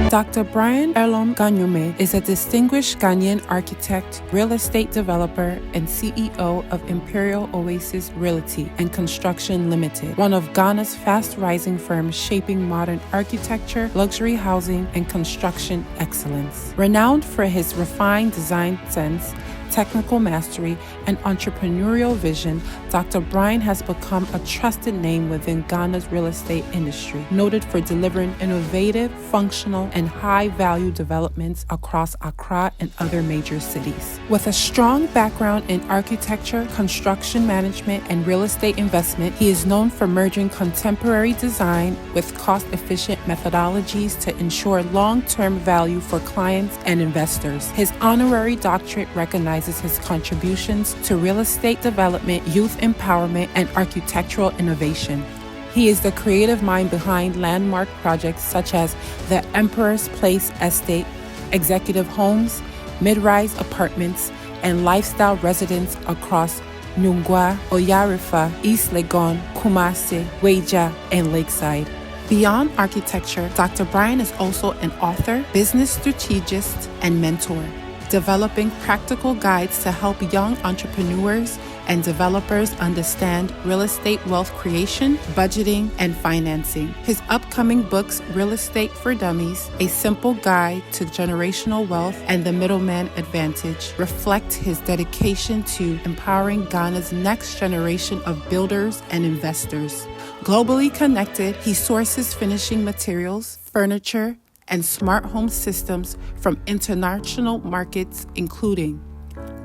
Dr. Brian Elorm Ganyoame is a distinguished Ghanaian architect, real estate developer, and CEO of Imperial Oasis Realty and Construction Limited, one of Ghana's fast-rising firms shaping modern architecture, luxury housing, and construction excellence. Renowned for his refined design sense, technical mastery, and entrepreneurial vision, Dr. Brian has become a trusted name within Ghana's real estate industry, noted for delivering innovative, functional, and high-value developments across Accra and other major cities. With a strong background in architecture, construction management, and real estate investment, he is known for merging contemporary design with cost-efficient methodologies to ensure long-term value for clients and investors. His honorary doctorate recognizes his contributions to real estate development, youth empowerment, and architectural innovation. He is the creative mind behind landmark projects such as the Emperor's Place Estate, executive homes, mid-rise apartments, and lifestyle residences across Nyungwa, Oyarifa, East Legon, Kumasi, Weija, and Lakeside. Beyond architecture, Dr. Brian is also an author, business strategist, and mentor, developing practical guides to help young entrepreneurs and developers understand real estate wealth creation, budgeting, and financing. His upcoming books, Real Estate for Dummies, A Simple Guide to Generational Wealth, and The Middleman Advantage, reflect his dedication to empowering Ghana's next generation of builders and investors. Globally connected, he sources finishing materials, furniture, and smart home systems from international markets including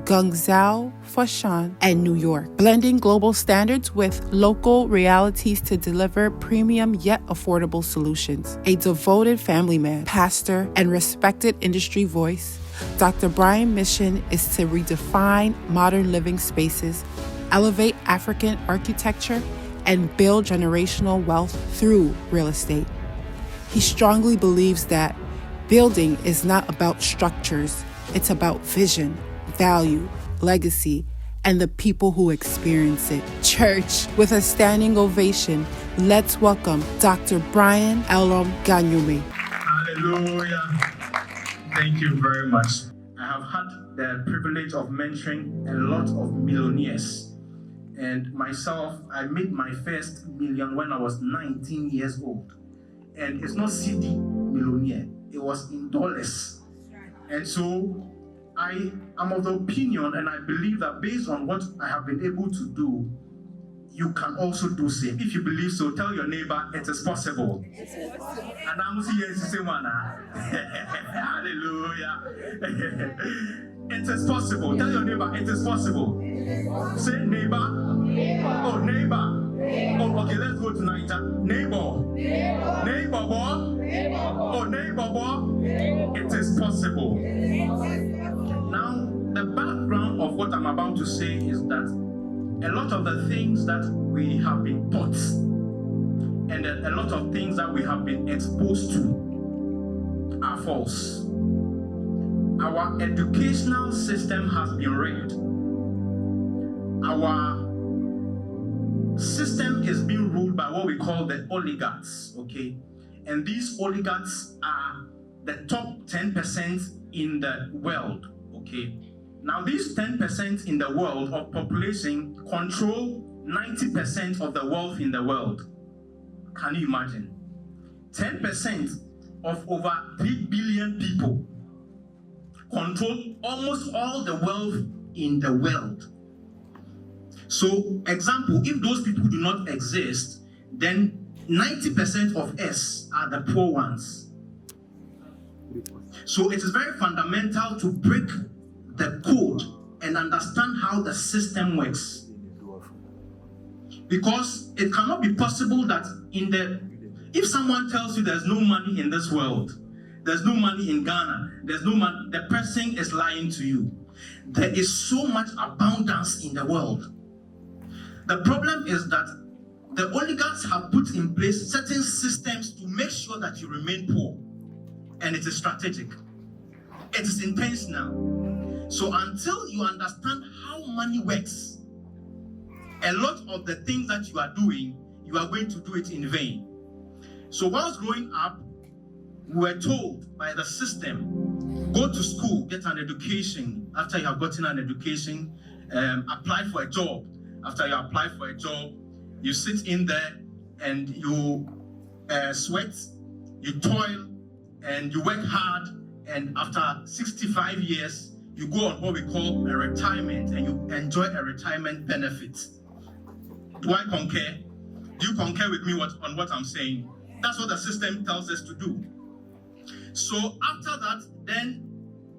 Guangzhou, Foshan, and New York, blending global standards with local realities to deliver premium yet affordable solutions. A devoted family man, pastor, and respected industry voice, Dr. Brian's mission is to redefine modern living spaces, elevate African architecture, and build generational wealth through real estate. He strongly believes that building is not about structures, it's about vision, value, legacy, and the people who experience it. Church, with a standing ovation, let's welcome Dr. Brian Elorm Ganyoame. Hallelujah. Thank you very much. I have had the privilege of mentoring a lot of millionaires. And myself, I made my first million when I was 19 years old. And it's not CD millionaire, it was in dollars. And so I am of the opinion and I believe that based on what I have been able to do, you can also do same. If you believe so, tell your neighbor it is possible. And I'm saying yes, say one. Hallelujah. It is possible. Tell your neighbor it is possible. Say neighbor. Oh, neighbor. Oh, okay, let's go tonight. Neighbor. Neighbor boy. Oh, neighbor boy. It is possible. Now, the background of what I'm about to say is that a lot of the things that we have been taught and a lot of things that we have been exposed to are false. Our educational system has been rigged. Our system is being ruled by what we call the oligarchs, okay? And these oligarchs are the top 10% in the world, okay? Now, these 10% in the world of population control 90% of the wealth in the world. Can you imagine? 10% of over 3 billion people control almost all the wealth in the world. So, example, if those people do not exist, then 90% of us are the poor ones. So it is very fundamental to break the code and understand how the system works. Because it cannot be possible that if someone tells you there's no money in this world, there's no money in Ghana, there's no money, the person is lying to you. There is so much abundance in the world. The problem is that the oligarchs have put in place certain systems to make sure that you remain poor. And it is strategic. It is intentional. So until you understand how money works, a lot of the things that you are doing, you are going to do it in vain. So whilst growing up, we were told by the system, go to school, get an education. After you have gotten an education, apply for a job. After you apply for a job, you sit in there and you sweat, you toil, and you work hard. And after 65 years, you go on what we call a retirement, and you enjoy a retirement benefit. Do I concur? Do you concur with me on what I'm saying? That's what the system tells us to do. So after that, then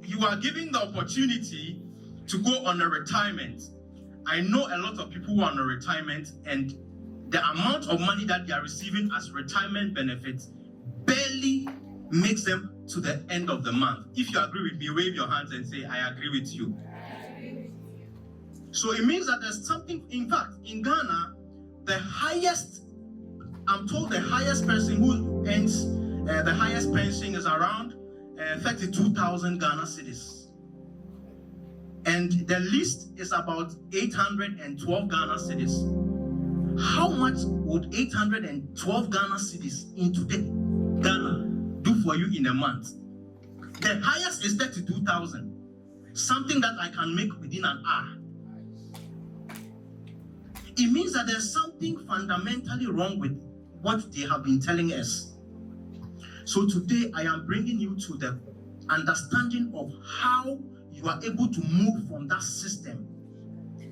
you are given the opportunity to go on a retirement. I know a lot of people who are on a retirement, and the amount of money that they are receiving as retirement benefits barely makes them to the end of the month. If you agree with me, wave your hands and say, I agree with you. So it means that there's something, in fact, in Ghana, the highest, I'm told the highest person who earns the highest pension is around 32,000 Ghana cedis. And the least is about 812 Ghana cedis. How much would 812 Ghana cedis in today Ghana do for you in a month? The highest is 32,000. Something that I can make within an hour. It means that there's something fundamentally wrong with what they have been telling us. So today I am bringing you to the understanding of how you are able to move from that system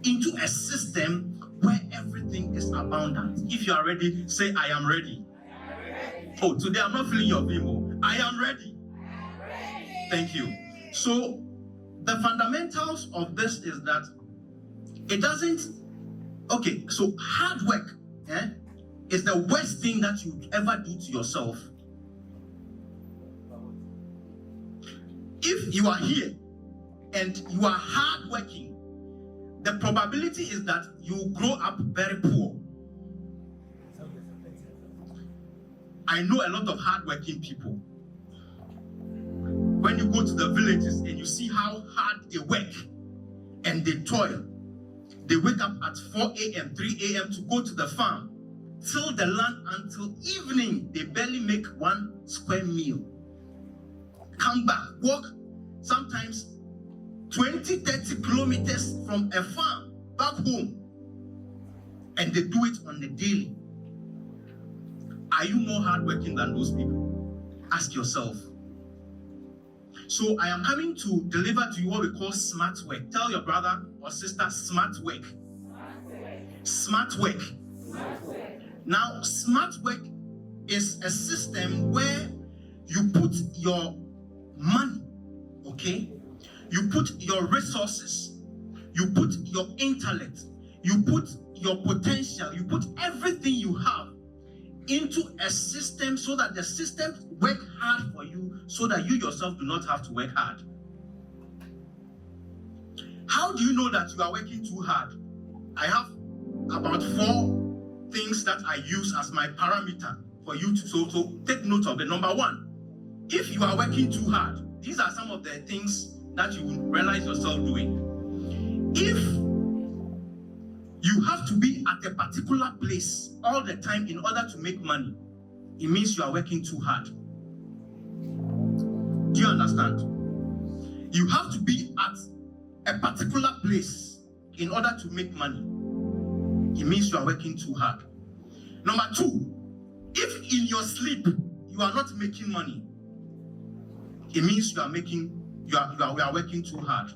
into a system where everything is abundant. If you are ready, say, I am ready. Oh, today I'm not feeling your vimo. I am ready. Thank you. So the fundamentals of this is that it doesn't, okay, so hard work is the worst thing that you ever do to yourself. If you are here and you are hardworking, the probability is that you grow up very poor. I know a lot of hardworking people. When you go to the villages and you see how hard they work and they toil, they wake up at 4 a.m., 3 a.m. to go to the farm, till the land until evening. They barely make 1 square meal. Come back, walk sometimes 20, 30 kilometers from a farm back home, and they do it on the daily. Are you more hardworking than those people? Ask yourself. So I am coming to deliver to you what we call smart work. Tell your brother or sister, smart work. Smart work. Smart work. Now, smart work is a system where you put your money, okay? You put your resources, you put your intellect, you put your potential, you put everything you have into a system so that the system work hard for you, so that you yourself do not have to work hard. How do you know that you are working too hard? I have about 4 things that I use as my parameter for you to so take note of it. Number 1, if you are working too hard, these are some of the things that you will realize yourself doing. If you have to be at a particular place all the time in order to make money, it means you are working too hard. Do you understand? You have to be at a particular place in order to make money. It means you are working too hard. Number 2, if in your sleep you are not making money, it means you are working too hard.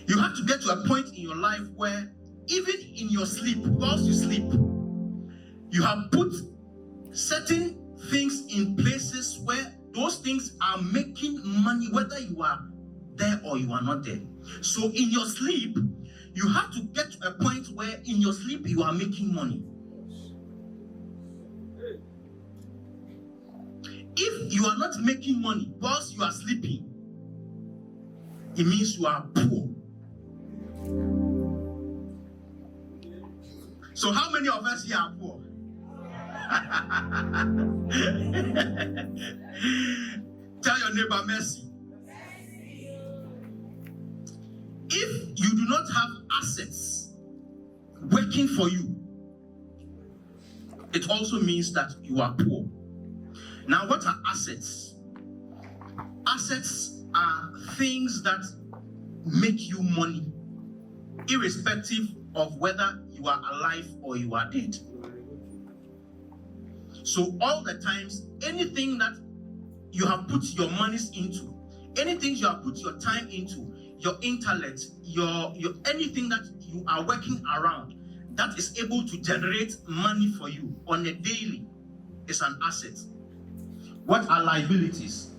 You have to get to a point in your life where even in your sleep, whilst you sleep, you have put certain things in places where those things are making money, whether you are there or you are not there. So in your sleep, you have to get to a point where in your sleep you are making money. If you are not making money whilst you are sleeping, it means you are poor. So how many of us here are poor? Tell your neighbor, mercy. If you do not have assets working for you, it also means that you are poor. Now, what are assets? assets are things that make you money, irrespective of whether you are alive or you are dead. So all the times, anything that you have put your monies into, anything you have put your time into, your intellect, your anything that you are working around that is able to generate money for you on a daily is an asset. What are liabilities?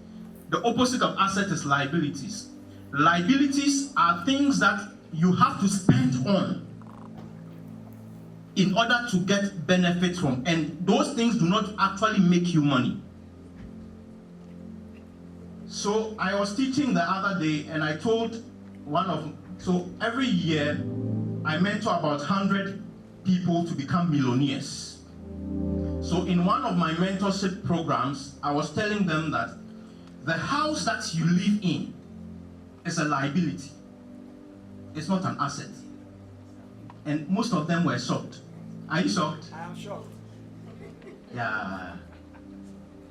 The opposite of asset is liabilities. Liabilities are things that you have to spend on in order to get benefit from, and those things do not actually make you money. So I was teaching the other day, and I told so every year I mentor about 100 people to become millionaires. So in one of my mentorship programs, I was telling them that the house that you live in is a liability. It's not an asset. And most of them were shocked. Are you shocked? I am shocked. Yeah.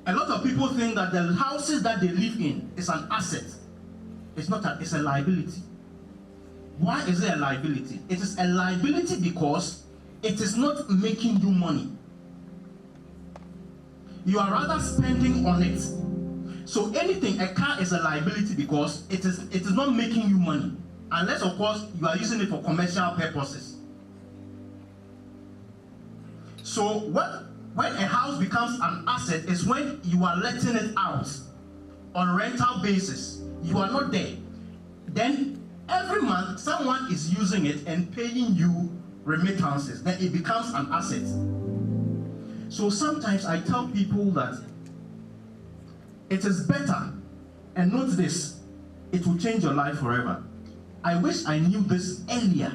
A lot of people think that the houses that they live in is an asset. It's not. It's a liability. Why is it a liability? It is a liability because it is not making you money. You are rather spending on it. So anything, a car is a liability because it is not making you money. Unless, of course, you are using it for commercial purposes. So when a house becomes an asset is when you are letting it out on rental basis. You are not there. Then every month someone is using it and paying you remittances. Then it becomes an asset. So sometimes I tell people that it is better, and note this, it will change your life forever. I wish I knew this earlier.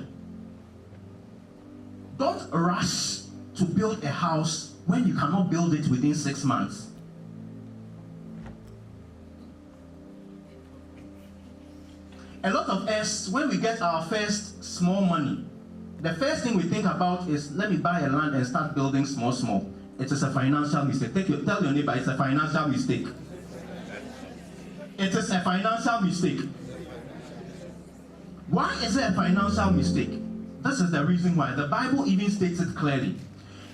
Don't rush to build a house when you cannot build it within 6 months. A lot of us, when we get our first small money, the first thing we think about is, let me buy a land and start building small. It is a financial mistake. Tell your neighbor, it's a financial mistake. It is a financial mistake. Why is it a financial mistake? This is the reason why. The Bible even states it clearly.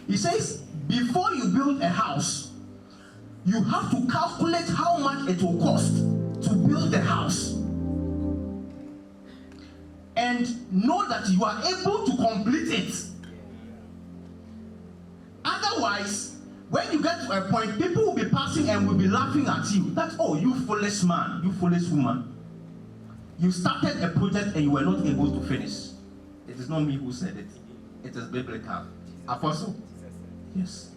It says, before you build a house, you have to calculate how much it will cost to build the house. And know that you are able to complete it. Otherwise, when you get to a point, people will be passing and will be laughing at you. That's, oh, you foolish man, you foolish woman. You started a project and you were not able to finish. It is not me who said it. It is biblical. Apostle? Yes.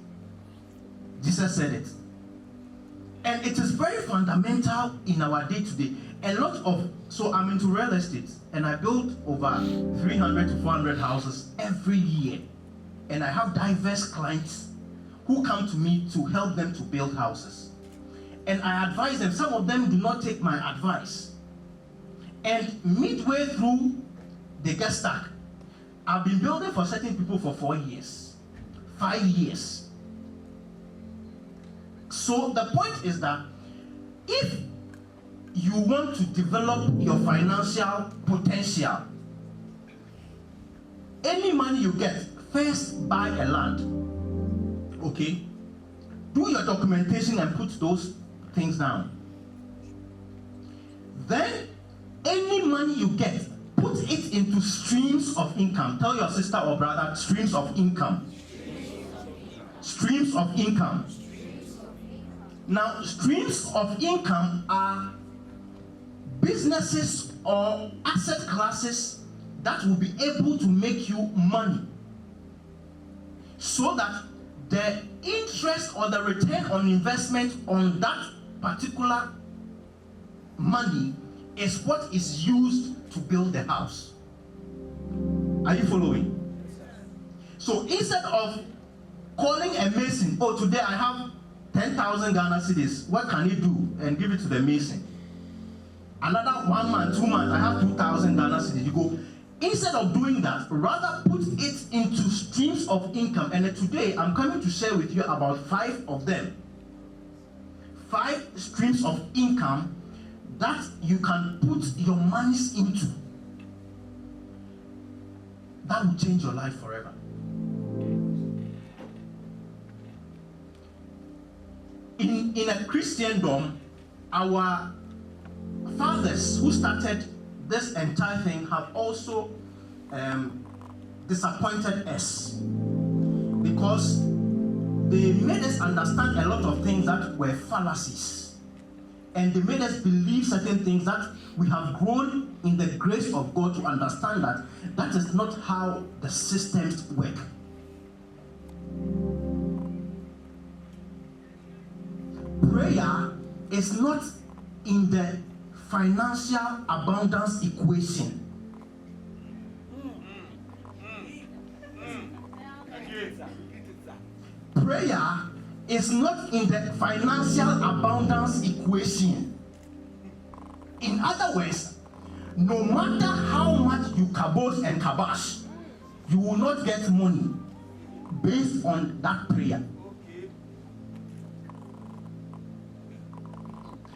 Jesus said it. And it is very fundamental in our day-to-day. So I'm into real estate, and I build over 300 to 400 houses every year. And I have diverse clients who come to me to help them to build houses. And I advise them. Some of them do not take my advice. And midway through, they get stuck. I've been building for certain people for 4 years, 5 years. So the point is that if you want to develop your financial potential, any money you get, first buy a land. Okay? Do your documentation and put those things down. Then, any money you get, put it into streams of income. Tell your sister or brother, streams of income. Streams of income. Now, streams of income are businesses or asset classes that will be able to make you money, so that the interest or the return on investment on that particular money is what is used to build the house. Are you following? So instead of calling a mason, oh, today I have 10,000 Ghana cedis, what can he do? And give it to the mason. Another 1 month, 2 months, I have 2,000 Ghana cedis. You go, instead of doing that, rather put it into streams of income. And today I'm coming to share with you about 5 of them. 5 streams of income that you can put your monies into, that will change your life forever. In a Christendom, our fathers who started this entire thing have also disappointed us, because they made us understand a lot of things that were fallacies, and they made us believe certain things that we have grown in the grace of God to understand that that is not how the systems work. Prayer is not in the financial abundance equation. Prayer is not in the financial abundance equation. In other words, no matter how much you kabosh and kabash, you will not get money based on that prayer.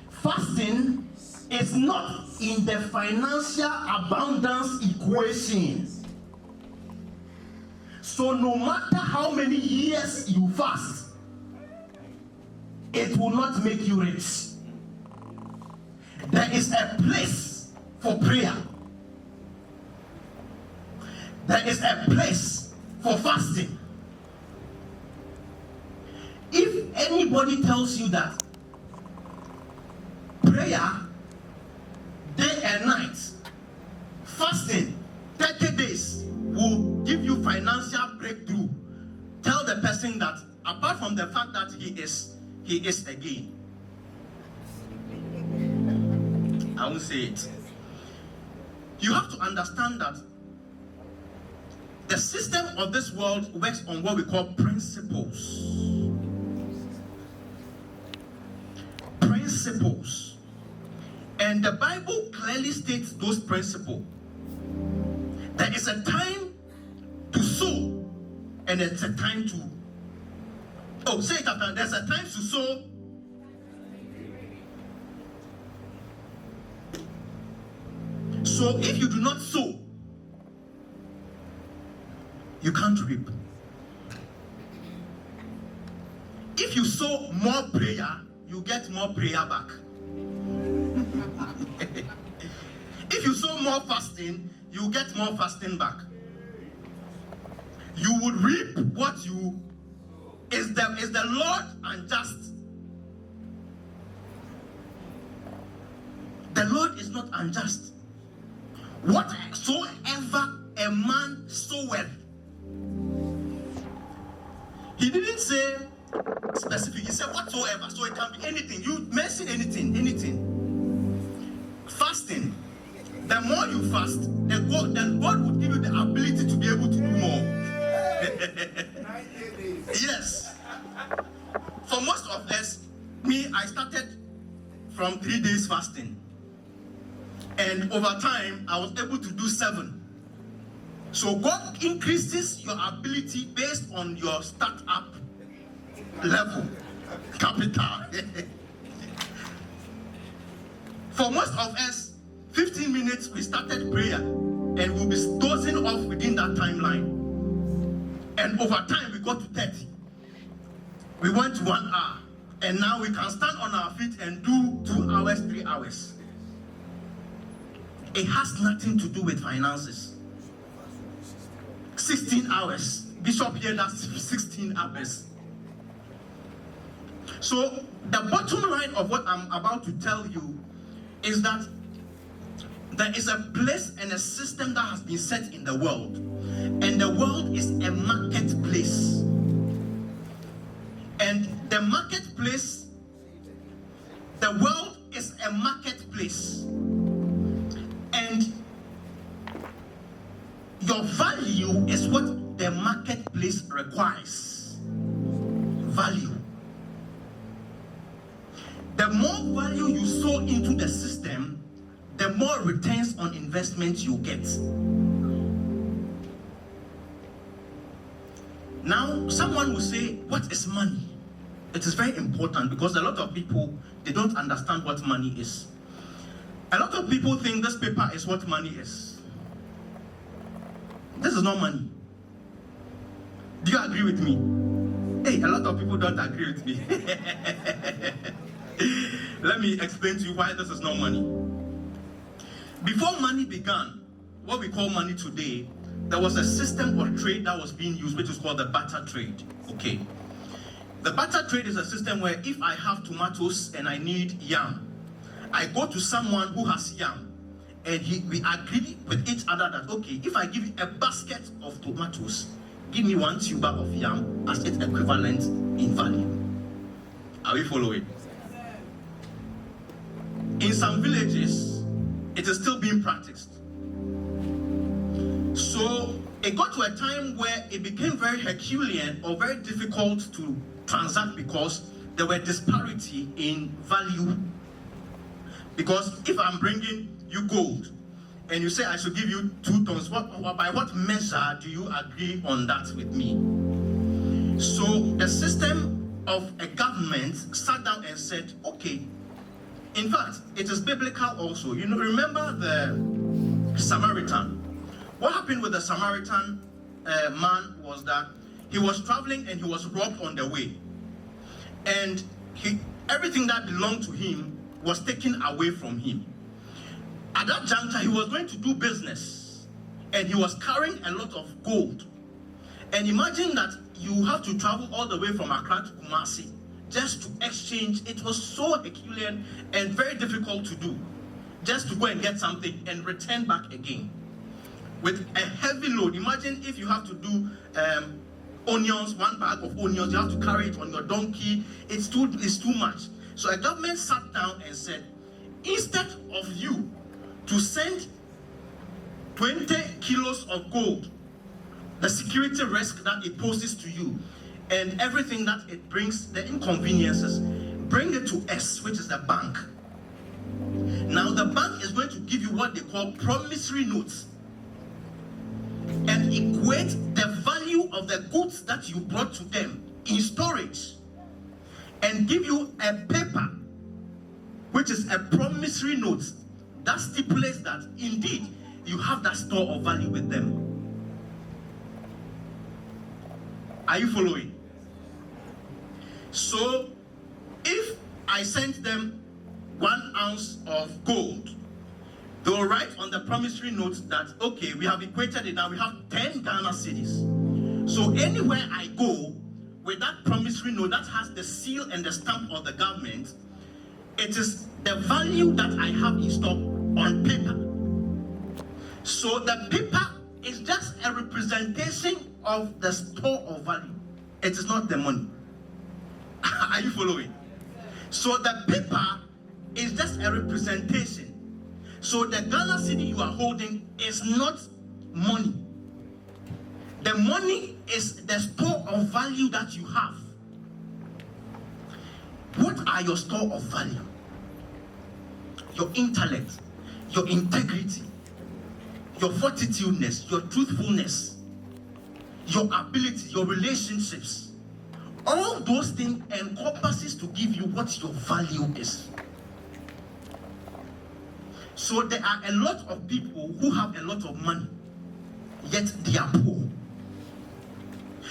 Fasting is not in the financial abundance equation. So no matter how many years you fast, it will not make you rich. There is a place for prayer. There is a place for fasting. If anybody tells you that prayer, day and night, fasting, 30 days will give you financial breakthrough, tell the person that apart from the fact that he is again. I won't say it. You have to understand that the system of this world works on what we call principles. Principles. And the Bible clearly states those principles. There is a time to sow, and there's a time to... say it after. There's a time to sow. So if you do not sow, you can't reap. If you sow more prayer, you get more prayer back. If you sow more fasting, you get more fasting back. You would reap what you... Is the Lord unjust? The Lord is not unjust. Whatsoever a man soweth. He didn't say specific. He said whatsoever. So it can be anything. You mention anything. Fasting. The more you fast, then God will give you the ability to be able to do more. Yes. For most of us, I started from 3 days fasting. And over time, I was able to do 7. So God increases your ability based on your startup level, capital. For most of us, 15 minutes we started prayer, and we'll be dozing off within that timeline. And over time, we got to 30. We went to 1 hour, and now we can stand on our feet and do 2 hours, 3 hours. It has nothing to do with finances. 16 hours. Bishop here, that's 16 hours. So the bottom line of what I'm about to tell you is that there is a place and a system that has been set in the world. And the world is a marketplace. And the marketplace, the world is a marketplace. And your value is what the marketplace requires. Value. The more value you sow into the system, the more returns on investment you get. Now, someone will say, what is money? It is very important because a lot of people, they don't understand what money is. A lot of people think this paper is what money is. This is not money. Do you agree with me? Hey, a lot of people don't agree with me. Let me explain to you why this is not money. Before money began, what we call money today, there was a system of trade that was being used, which is called the barter trade. Okay. The barter trade is a system where if I have tomatoes and I need yam, I go to someone who has yam, and we agree with each other that, okay, if I give you a basket of tomatoes, give me 1 tuber of yam as its equivalent in value. Are we following? In some villages, it is still being practiced. So it got to a time where it became very Herculean or very difficult to transact because there were disparity in value. Because if I'm bringing you gold and you say I should give you 2 tons, by what measure do you agree on that with me? So the system of a government sat down and said, okay, in fact, it is biblical also. You know, remember the Samaritan. What happened with the Samaritan man was that he was traveling and he was robbed on the way. And everything that belonged to him was taken away from him. At that juncture, he was going to do business. And he was carrying a lot of gold. And imagine that you have to travel all the way from Accra to 𝗁𝗃𝗃𝗃 just to exchange. It was so Herculean and very difficult to do. Just to go and get something and return back again. With a heavy load. Imagine if you have to do onions, 1 bag of onions, you have to carry it on your donkey. It's too much. So a government sat down and said, instead of you to send 20 kilos of gold, the security risk that it poses to you, and everything that it brings, the inconveniences, bring it to us, which is the bank. Now the bank is going to give you what they call promissory notes and equate the value of the goods that you brought to them in storage and give you a paper, which is a promissory note that stipulates that indeed you have that store of value with them. Are you following? So if I sent them 1 ounce of gold, they will write on the promissory note that, okay, we have equated it now, we have 10 Ghana cedis. So anywhere I go with that promissory note that has the seal and the stamp of the government, it is the value that I have in stock on paper. So the paper is just a representation of the store of value. It is not the money. Are you following? So the paper is just a representation. So the Ghana cedi you are holding is not money. The money is the store of value that you have. What are your store of value? Your intellect, your integrity, your fortitudeness, your truthfulness, your ability, your relationships. All those things encompasses to give you what your value is. So there are a lot of people who have a lot of money, yet they are poor.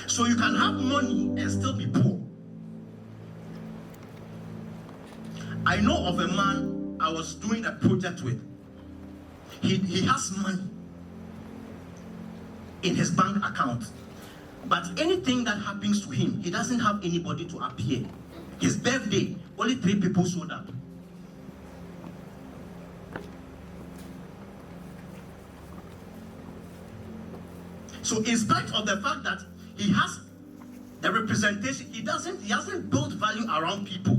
So you can have money and still be poor. I know of a man I was doing a project with. He has money in his bank account. But anything that happens to him, he doesn't have anybody to appear. His birthday, only 3 people showed up. So in spite of the fact that he has the representation, he hasn't built value around people,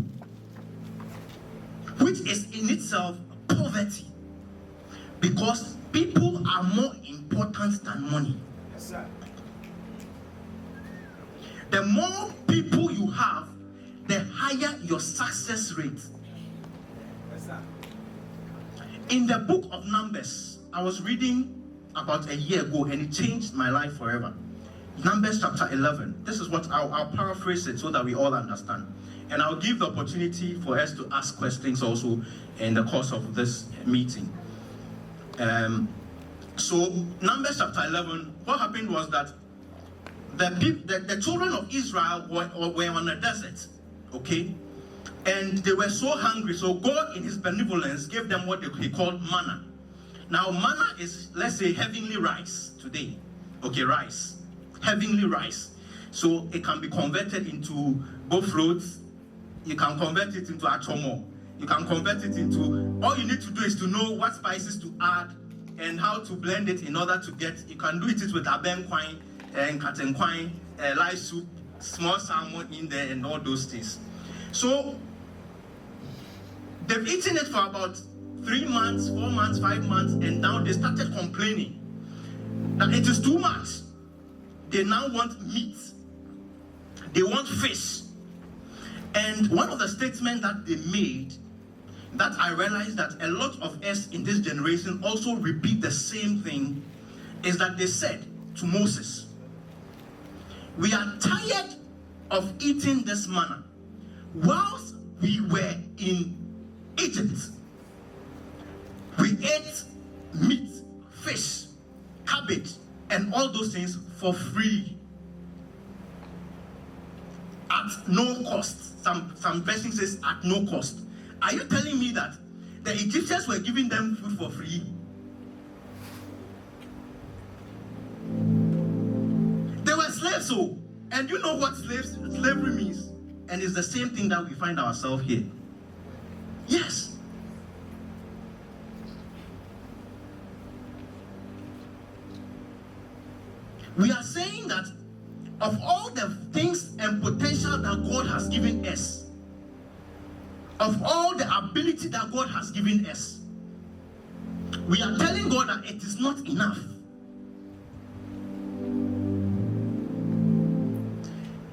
which is in itself poverty. Because people are more important than money. Yes, sir. The more people you have, the higher your success rate. Yes, sir. In the book of Numbers, I was reading about a year ago and it changed my life forever. Numbers chapter 11. This is what I'll paraphrase it so that we all understand. And I'll give the opportunity for us to ask questions also in the course of this meeting. So Numbers chapter 11, what happened was that the children of Israel were on a desert, okay? And they were so hungry, so God in his benevolence gave them what he called manna. Now manna is, let's say, heavenly rice today. Okay, rice. Heavenly rice. So it can be converted into both fruits. You can convert it into atomo. You can convert it into, all you need to do is to know what spices to add and how to blend it in order to get, you can do it with abem quine and cotton quine, live soup, small salmon in there and all those things. So they've eaten it for about 3 months, 4 months, 5 months, and now they started complaining that it is too much. They now want meat. They want fish. And one of the statements that they made, that I realized that a lot of us in this generation also repeat the same thing, is that they said to Moses, we are tired of eating this manna. Whilst we were in Egypt, we ate meat, fish, cabbage, and all those things for free. At no cost. Some version says at no cost. Are you telling me that the Egyptians were giving them food for free? They were slaves, so. And you know what slavery means? And it's the same thing that we find ourselves here. Yes. We are saying that of all the things and potential that God has given us, of all the ability that God has given us, we are telling God that it is not enough.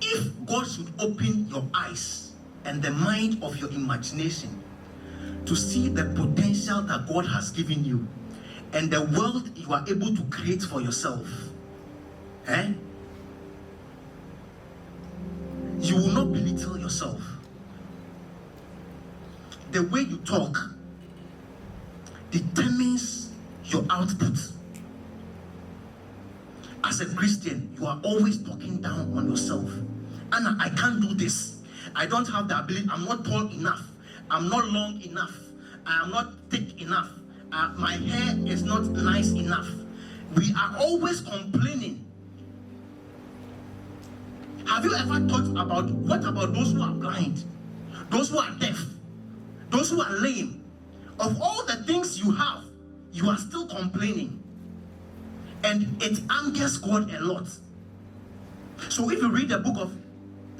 If God should open your eyes and the mind of your imagination to see the potential that God has given you and the world you are able to create for yourself, you will not belittle yourself. The way you talk determines your output. As a Christian, you are always talking down on yourself. Anna, I can't do this. I don't have the ability. I'm not tall enough. I'm not long enough. I am not thick enough. My hair is not nice enough. We are always complaining. Have you ever thought about what about those who are blind, those who are deaf, those who are lame? Of all the things you have, you are still complaining. And it angers God a lot. So if you read the book of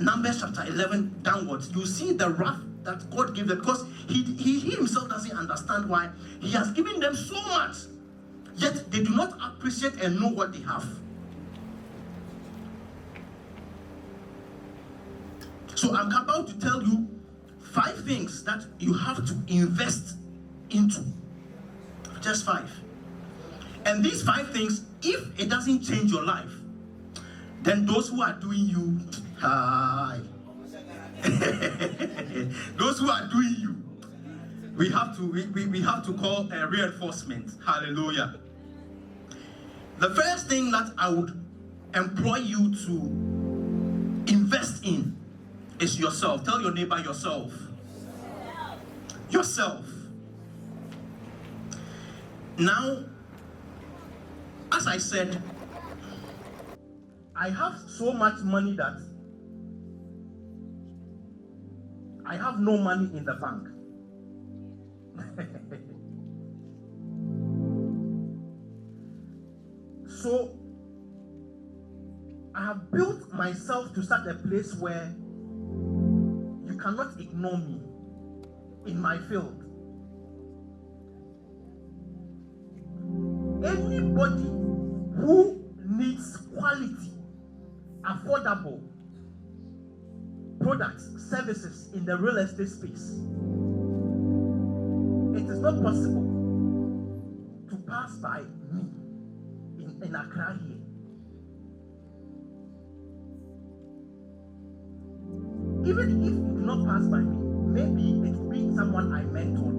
Numbers chapter 11 downwards, you see the wrath that God gave them, because he himself doesn't understand why he has given them so much, yet they do not appreciate and know what they have. So I'm about to tell you 5 things that you have to invest into. Just 5. And these 5 things, if it doesn't change your life, then those who are doing you, those who are doing you, we have to call a reinforcement. Hallelujah. The first thing that I would employ you to invest in is yourself. Tell your neighbor yourself. Yourself. Now, as I said, I have so much money that I have no money in the bank. So I have built myself to such a place where you cannot ignore me in my field. Anybody who needs quality, affordable products, services in the real estate space, it is not possible to pass by me in Accra here. even if it did not pass by me, maybe it will be someone I mentored.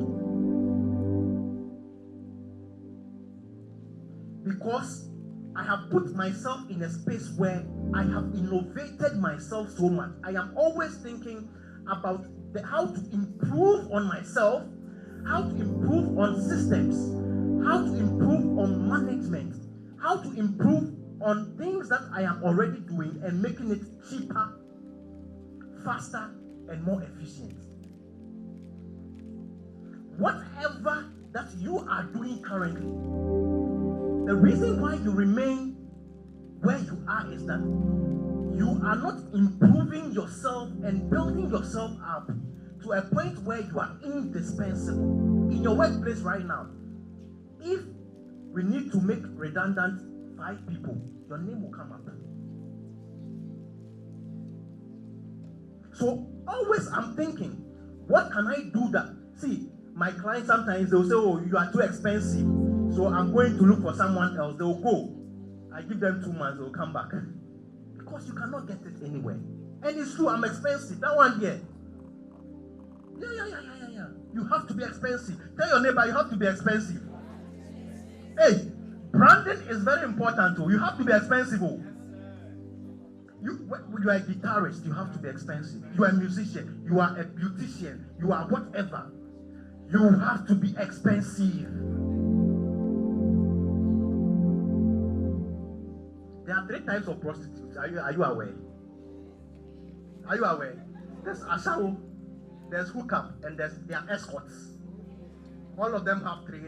Because I have put myself in a space where I have innovated myself so much. I am always thinking about how to improve on myself, how to improve on systems, how to improve on management, how to improve on things that I am already doing and making it cheaper, faster, and more efficient. Whatever that you are doing currently, the reason why you remain where you are is that you are not improving yourself and building yourself up to a point where you are indispensable. In your workplace right now, if we need to make redundant 5 people, your name will come up. So always I'm thinking, what can I do that? See, my clients sometimes they'll say, oh, you are too expensive, so I'm going to look for someone else. They'll go. I give them 2 months, they'll come back. Because you cannot get it anywhere. And it's true, I'm expensive. That one here. Yeah. You have to be expensive. Tell your neighbor you have to be expensive. Hey, branding is very important too. You have to be expensive. You are a guitarist, you have to be expensive. You are a musician, you are a beautician, you are whatever. You have to be expensive. There are 3 types of prostitutes. Are you aware? Are you aware? There's ashawo, there's hookup, and there are escorts. All of them have 3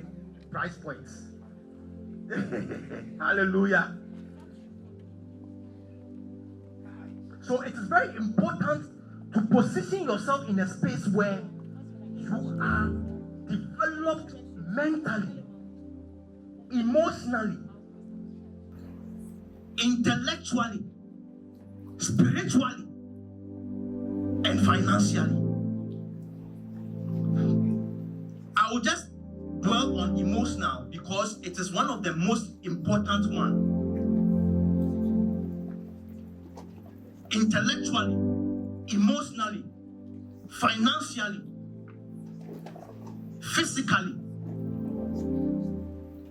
price points. Hallelujah. So it is very important to position yourself in a space where you are developed mentally, emotionally, intellectually, spiritually, and financially. I will just dwell on emotional because it is one of the most important ones. Intellectually, emotionally, financially, physically,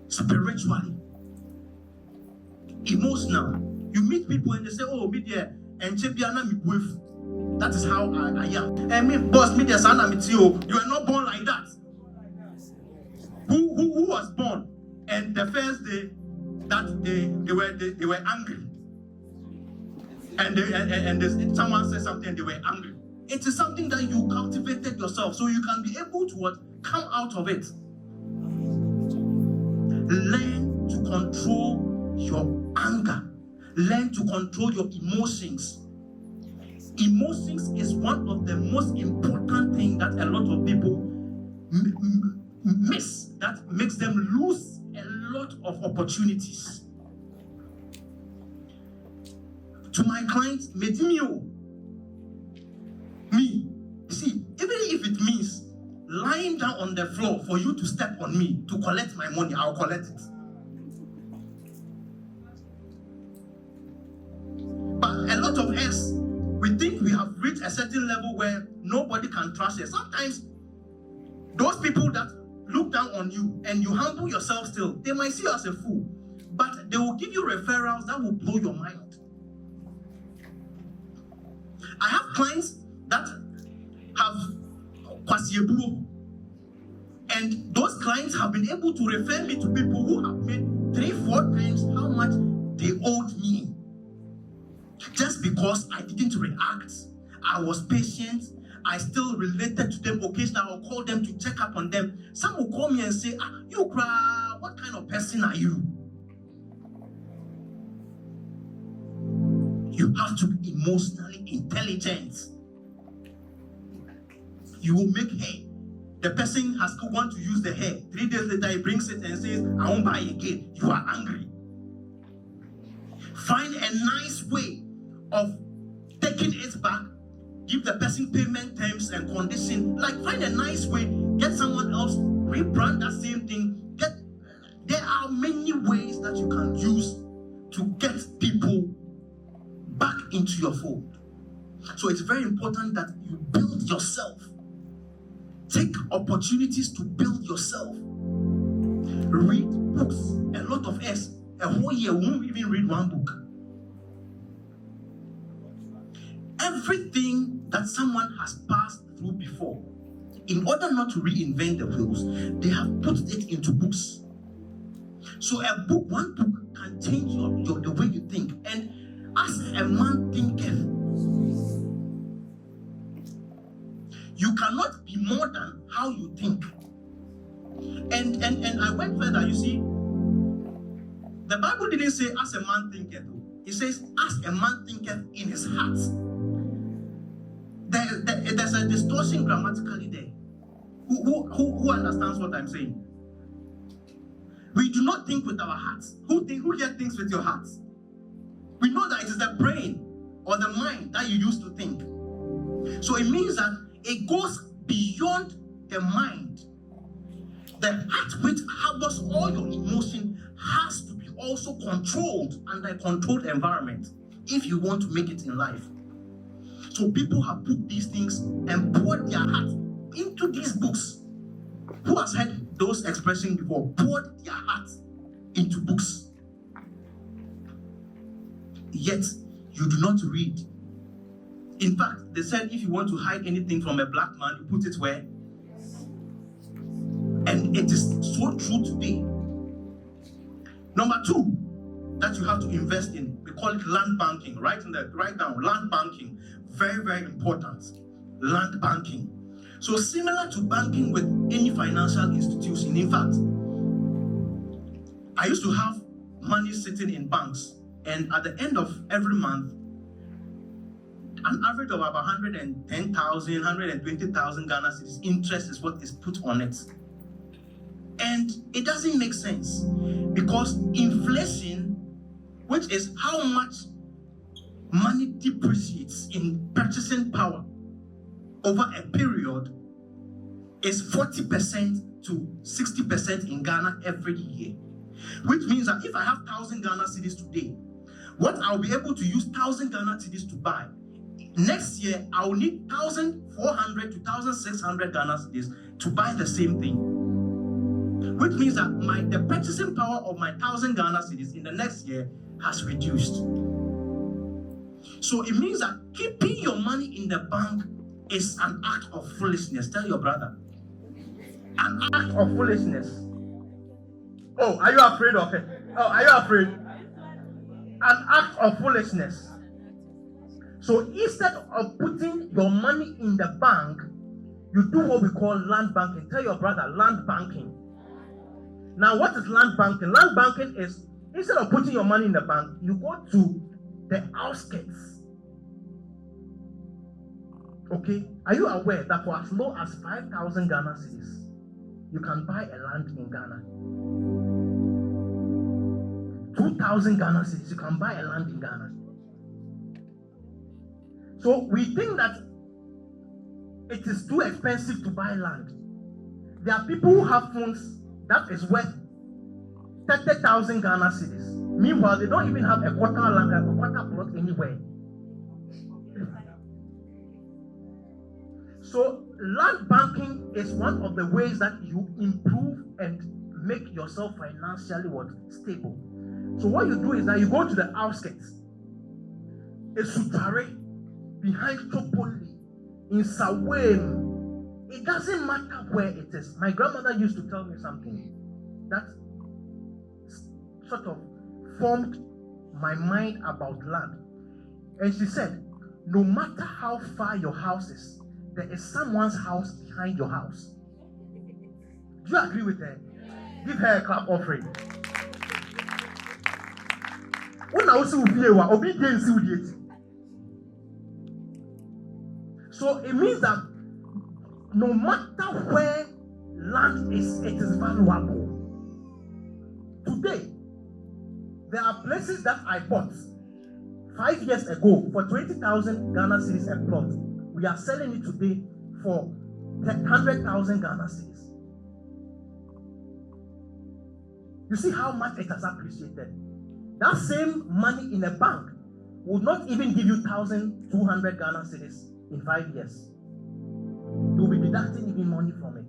spiritually. Emotional. You meet people and they say, oh, media and Chebiana me with. That is how I am. And me, boss, media sana me too. You are not born like that. Who was born? And the first day that they were angry. And someone said something and they were angry. It is something that you cultivated yourself, so you can be able to come out of it. Learn to control your anger. Learn to control your emotions. Emotions is one of the most important things that a lot of people miss, that makes them lose a lot of opportunities. To my clients, me, see, even if it means lying down on the floor for you to step on me to collect my money, I'll collect it. But a lot of us, we think we have reached a certain level where nobody can trust us. Sometimes those people that look down on you and you humble yourself still, they might see you as a fool, but they will give you referrals that will blow your mind. I have clients that have 𝗁𝗶𝘃𝗆, and those clients have been able to refer me to people who have made 3-4 times how much they owed me. Just because I didn't react, I was patient, I still related to them. Occasionally I'll call them to check up on them. Some will call me and say, you cry, what kind of person are you? You have to be emotionally intelligent. You will make hair. The person has want to use the hair. 3 days later, he brings it and says, I won't buy again. You are angry. Find a nice way of taking it back. Give the person payment terms and conditions. Like, find a nice way. Get someone else. Rebrand that same thing. There are many ways that you can use to get people back into your fold. So it's very important that you build yourself. Take opportunities to build yourself. Read books. A lot of us, a whole year, won't even read one book. Everything that someone has passed through before, in order not to reinvent the wheels, they have put it into books. So one book can change the way you think. And as a man thinketh, you cannot be more than how you think. And I went further. You see, the Bible didn't say as a man thinketh. It says as a man thinketh in his heart. There's a distortion grammatically there. Who understands what I'm saying? We do not think with our hearts. Who here thinks with your hearts? We know that it is the brain or the mind that you use to think. So it means that it goes beyond the mind. The heart, which harbors all your emotion, has to be also controlled under a controlled environment if you want to make it in life. So people have put these things and poured their heart into these books. Who has heard those expressions before? Poured their heart into books. Yet, you do not read. In fact, they said if you want to hide anything from a black man, you put it where? And it is so true today. Number two, that you have to invest in, we call it land banking. Write down, land banking. Very, very important. Land banking. So similar to banking with any financial institution. In fact, I used to have money sitting in banks, and at the end of every month, an average of about 110,000, 120,000 Ghana cedis interest is what is put on it. And it doesn't make sense because inflation, which is how much money depreciates in purchasing power over a period, is 40% to 60% in Ghana every year. Which means that if I have 1,000 Ghana cedis today, what I'll be able to use 1,000 Ghana cedis to buy, next year I'll need 1,400 to 1,600 Ghana cedis to buy the same thing. Which means that the purchasing power of my 1,000 Ghana cedis in the next year has reduced. So it means that keeping your money in the bank is an act of foolishness. Tell your brother. An act of foolishness. Oh, are you afraid of it? Oh, are you afraid? An act of foolishness. So instead of putting your money in the bank, you do what we call land banking. Tell your brother, land banking. Now, what is land banking? Land banking is, instead of putting your money in the bank, you go to the outskirts. Okay? Are you aware that for as low as 5,000 Ghana cedis, you can buy a land in Ghana? 2,000 Ghana cedis, you can buy a land in Ghana. So we think that it is too expensive to buy land. There are people who have phones that is worth 30,000 Ghana cedis. Meanwhile, they don't even have a quarter land, a quarter plot anywhere. So land banking is one of the ways that you improve and make yourself financially stable. So what you do is that you go to the outskirts, Esutare, behind Topoli, in Sawem. It doesn't matter where it is. My grandmother used to tell me something that sort of formed my mind about land. And she said, no matter how far your house is, there is someone's house behind your house. Do you agree with her? Give her a clap offering. So it means that no matter where land is, it is valuable. Today, there are places that I bought 5 years ago for 20,000 Ghana cedis a plot. We are selling it today for 100,000 Ghana cedis. You see how much it has appreciated. That same money in a bank would not even give you 1,200 Ghana cedis in 5 years. You'll be deducting even money from it.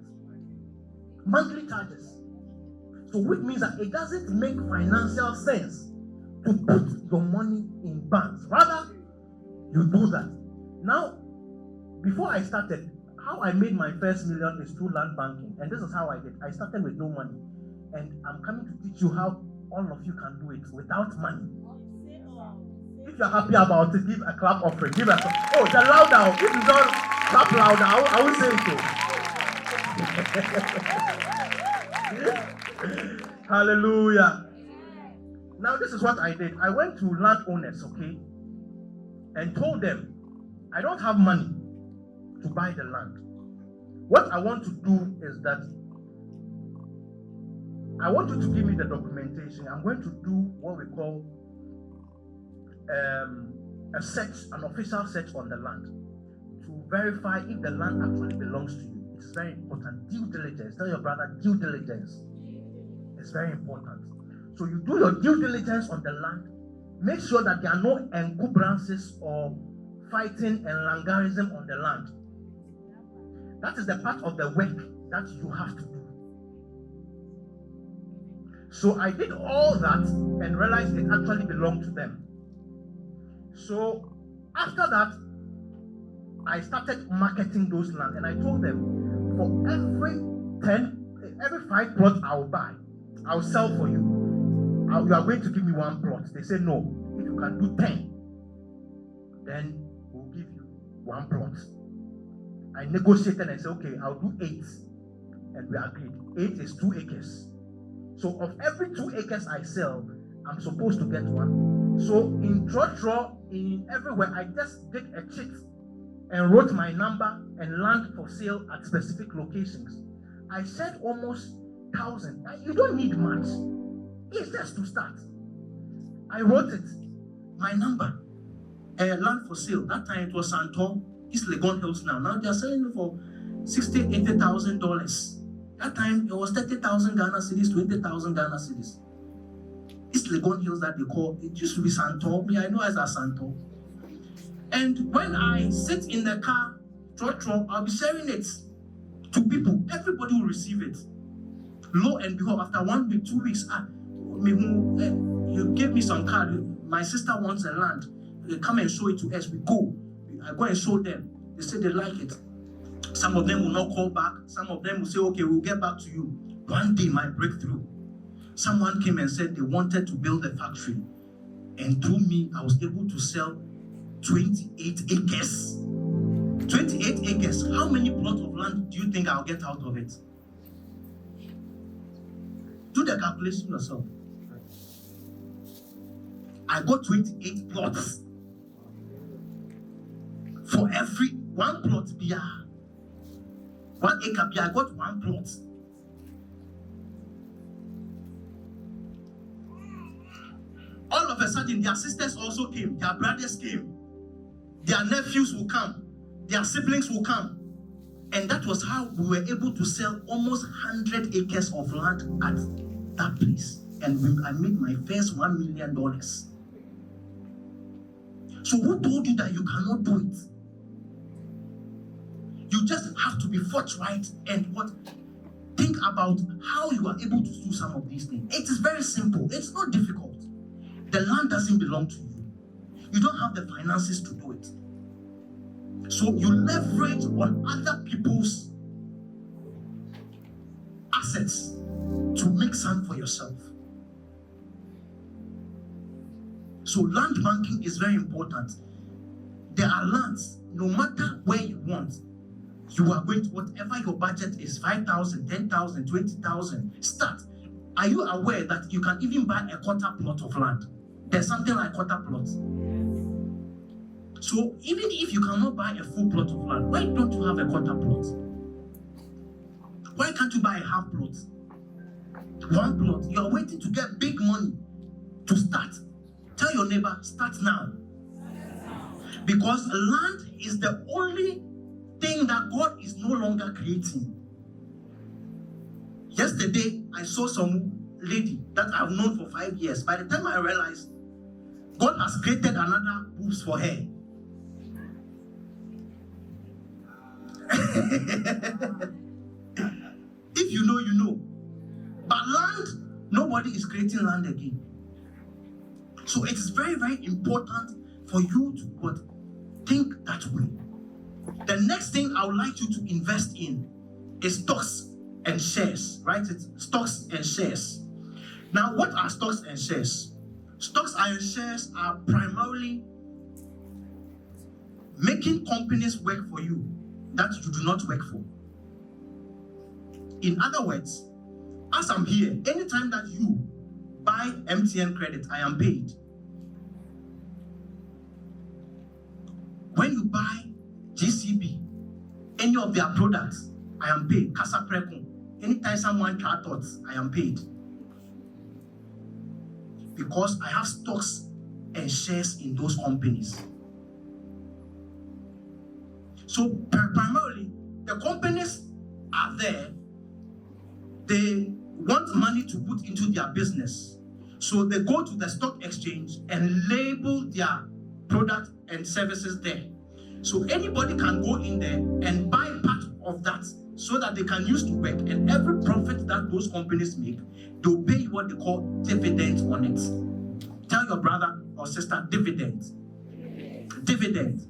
Monthly charges. So which means that it doesn't make financial sense to put your money in banks. Rather, you do that. Now, before I started, how I made my first million is through land banking. And this is how I did. I started with no money. And I'm coming to teach you how all of you can do it without money. If you're happy about it, give a clap offering. Give a clap. Oh, the louder. If you don't clap louder, I will say it too. Hallelujah. Now, this is what I did. I went to landowners, okay, and told them, I don't have money to buy the land. What I want to do is that I want you to give me the documentation. I'm going to do what we call a search, an official search on the land to verify if the land actually belongs to you. It's very important. Due diligence. Tell your brother, due diligence. It's very important. So you do your due diligence on the land. Make sure that there are no encumbrances or fighting and langarism on the land. That is the part of the work that you have to do. So I did all that and realized it actually belonged to them. So after that, I started marketing those land, and I told them, for every 5 plots I'll buy, I'll sell for you. You are going to give me 1 plot. They say no. If you can do 10, then we'll give you 1 plot. I negotiated and said, okay, I'll do 8, and we agreed. 8 is 2 acres. So of every 2 acres I sell, I'm supposed to get 1. So in Trotro, in everywhere, I just did a check and wrote my number and land for sale at specific locations. I said almost 1,000. You don't need much. It's just to start. I wrote it. My number. Land for sale. That time it was Santor. It's Legon Hills now. Now they are selling it for $60,000, $80,000. That time it was 30,000 Ghana cedis, 20,000 Ghana cedis. It's Legon Hills that they call. It used to be Santor. Me, I know as a Santor. And when I sit in the car, I'll be sharing it to people. Everybody will receive it. Lo and behold, after 1 week, 2 weeks, you give me some card. My sister wants a land. They come and show it to us. We go. I go and show them. They say they like it. Some of them will not call back. Some of them will say, okay, we'll get back to you. One day, my breakthrough. Someone came and said they wanted to build a factory. And through me, I was able to sell 28 acres. 28 acres. How many plots of land do you think I'll get out of it? Do the calculation yourself. I got 28 plots. For every 1 plot, 1 acre, I got 1 plot. All of a sudden, their sisters also came, their brothers came, their nephews will come, their siblings will come. And that was how we were able to sell almost 100 acres of land at that place. And I made my first $1 million. So who told you that you cannot do it? You just have to be forthright and think about how you are able to do some of these things. It is very simple. It's not difficult. The land doesn't belong to you. You don't have the finances to do it. So you leverage on other people's assets to make some for yourself. So land banking is very important. There are lands, no matter where you want, you are going to, whatever your budget is, 5,000, 10,000, 20,000, start. Are you aware that you can even buy a quarter plot of land? There's something like quarter plot. So even if you cannot buy a full plot of land, why don't you have a quarter plot? Why can't you buy a half plot? 1 plot. You are waiting to get big money to start. Tell your neighbor, start now. Because land is the only thing that God is no longer creating. Yesterday, I saw some lady that I've known for 5 years. By the time I realized God has created another boobs for her. If you know, you know. But land, nobody is creating land again. So it is very, very important for you to think that way. The next thing I would like you to invest in is stocks and shares, right? It's stocks and shares. Now, what are stocks and shares? Stocks and shares are primarily making companies work for you that you do not work for. In other words, as I'm here, anytime that you buy MTN credit, I am paid. When you buy GCB, any of their products, I am paid. 𝘁cie𝗱𝘆. Anytime someone try thoughts, I am paid. Because I have stocks and shares in those companies. So primarily, the companies are there. They want money to put into their business. So they go to the stock exchange and label their product and services there. So anybody can go in there and buy part of that so that they can use to work. And every profit that those companies make, they'll pay you what they call dividends on it. Tell your brother or sister, dividends. Dividends.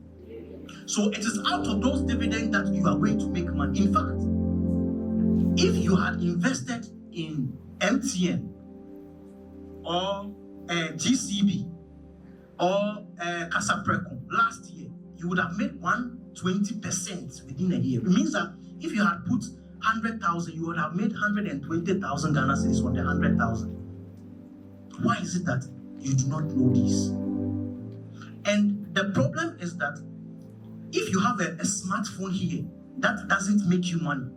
So it is out of those dividends that you are going to make money. In fact, if you had invested in MTN or GCB or 𝘁cie𝗱𝘆 last year, you would have made 120% within a year. It means that if you had put 100,000, you would have made 120,000 Ghana cedis on the 100,000. Why is it that you do not know this? And the problem is that if you have a smartphone here, that doesn't make you money.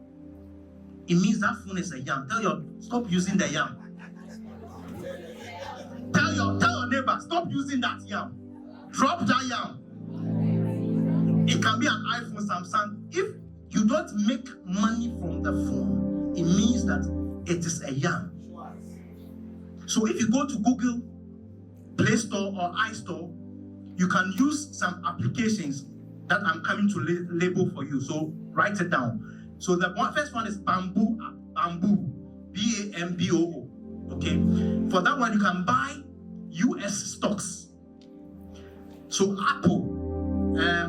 It means that phone is a yam. Stop using the yam. Tell your neighbor, stop using that yam. Drop that yam. It can be an iPhone, Samsung. If you don't make money from the phone, it means that it is a yam. So if you go to Google Play Store or iStore, you can use some applications that I'm coming to label for you. So write it down. So the first one is Bamboo, BAMBOO. Okay. For that one, you can buy US stocks. So Apple,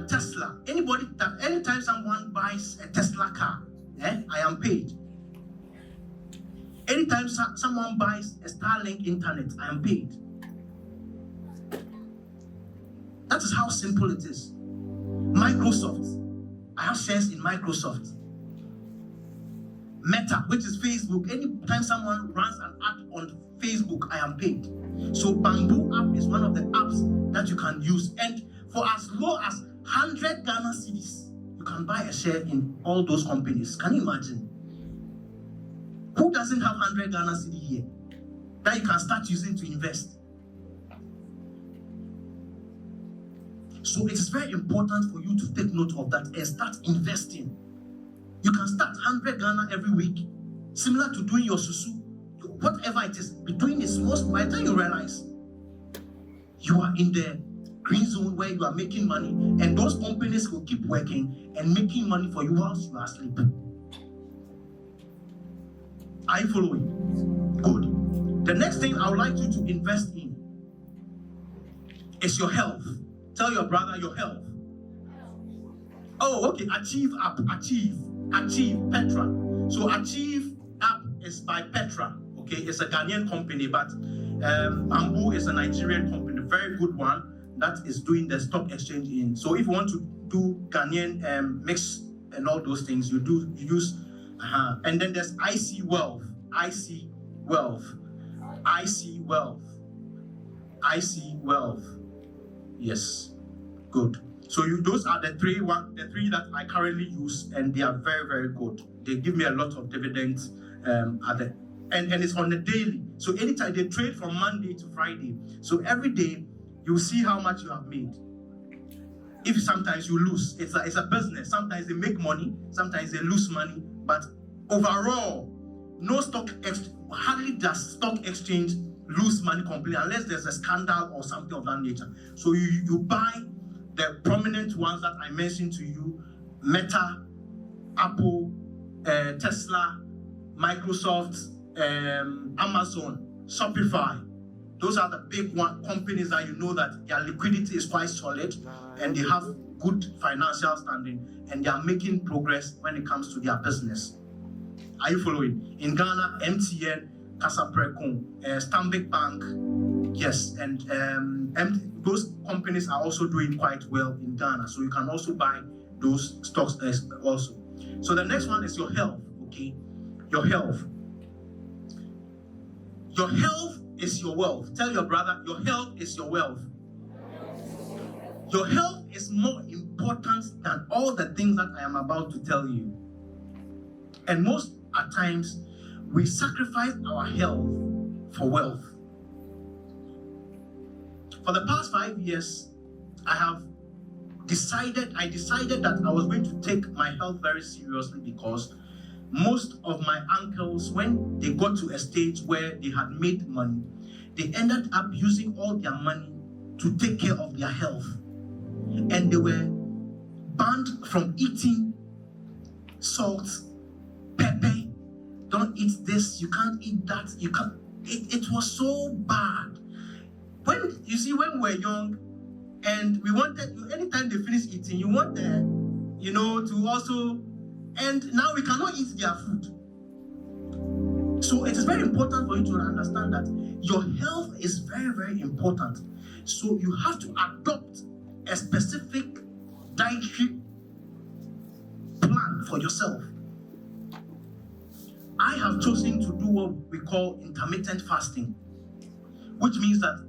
Tesla, anytime someone buys a Tesla car, I am paid. Anytime someone buys a Starlink internet, I am paid. That is how simple it is. Microsoft, I have shares in Microsoft. Meta, which is Facebook, anytime someone runs an ad on Facebook, I am paid. So Bamboo app is one of the apps that you can use. And for as low as 100 Ghana cedis, you can buy a share in all those companies. Can you imagine? Who doesn't have 100 Ghana cedi here that you can start using to invest? So it is very important for you to take note of that and start investing. You can start 100 Ghana every week, similar to doing your susu, whatever it is. Between the small, by the time you realize you are in the green zone where you are making money, and those companies will keep working and making money for you whilst you are asleep. Are you following? Good. The next thing I would like you to invest in is your health. Tell your brother your health. Oh, okay. Achieve Petra. So Achieve app is by Petra. Okay, it's a Ghanaian company, but Bamboo is a Nigerian company, very good one that is doing the stock exchange in. So if you want to do Ghanaian mix and all those things, you use. And then there's 𝘁cie 𝗱𝘆. Yes, good. So those are the three that I currently use, and they are very, very good. They give me a lot of dividends and it's on the daily. So anytime they trade from Monday to Friday. So every day you see how much you have made. If sometimes you lose, it's a business. Sometimes they make money, sometimes they lose money, but overall, hardly does stock exchange lose money completely unless there's a scandal or something of that nature. So you buy the prominent ones that I mentioned to you: Meta, Apple, Tesla, Microsoft, Amazon, Shopify. Those are the big companies that you know that their liquidity is quite solid and they have good financial standing and they are making progress when it comes to their business. Are you following? In Ghana, MTN, Kasaprekon, Stanbic Bank, yes, and those companies are also doing quite well in Ghana. So you can also buy those stocks also. So the next one is your health, okay? Your health. Your health is your wealth. Tell your brother, your health is your wealth. Your health is more important than all the things that I am about to tell you. And most at times, we sacrifice our health for wealth. For the past 5 years, I decided that I was going to take my health very seriously because most of my uncles, when they got to a stage where they had made money, they ended up using all their money to take care of their health. And they were banned from eating salt, pepper. Don't eat this, you can't eat that, you can't. It was so bad. When we were young and we wanted, anytime they finish eating, you want them, to also. And now we cannot eat their food. So it is very important for you to understand that your health is very, very important. So you have to adopt a specific dietary plan for yourself. I have chosen to do what we call intermittent fasting, which means that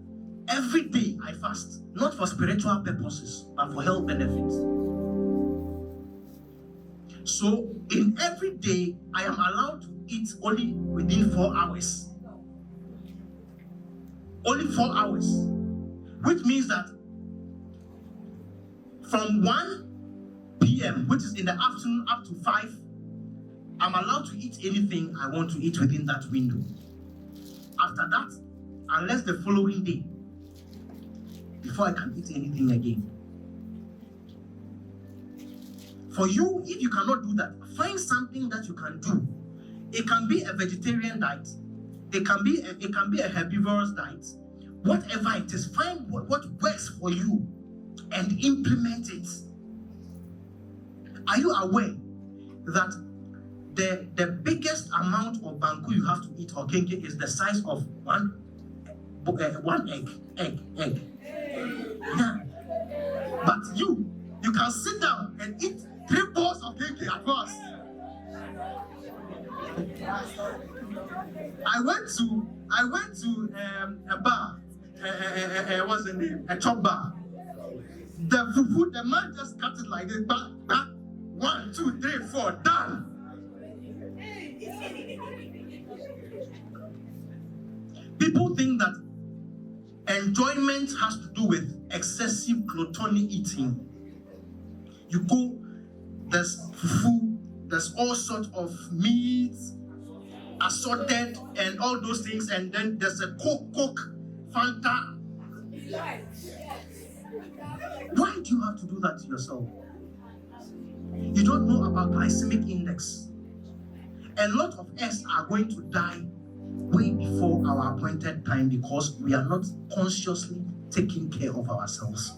every day I fast, not for spiritual purposes, but for health benefits. So in every day, I am allowed to eat only within 4 hours. Only 4 hours. Which means that from 1 p.m., which is in the afternoon, up to 5, I'm allowed to eat anything I want to eat within that window. After that, unless the following day, before I can eat anything again. For you, if you cannot do that, find something that you can do. It can be a vegetarian diet. It can be a herbivorous diet. Whatever it is, find what works for you and implement it. Are you aware that the biggest amount of banku you have to eat or kenke is the size of one egg? Yeah. But you can sit down and eat 3 balls of kenke at once. I went to a bar, what's the name? A chop bar. The fufu, the man just cut it like this, back, 1, 2, 3, 4, done. People think that enjoyment has to do with excessive gluttony eating. You go, there's fufu, there's all sorts of meats, assorted, and all those things, and then there's a Coke, Fanta. Why do you have to do that to yourself? You don't know about glycemic index. A lot of us are going to die way before our appointed time because we are not consciously taking care of ourselves.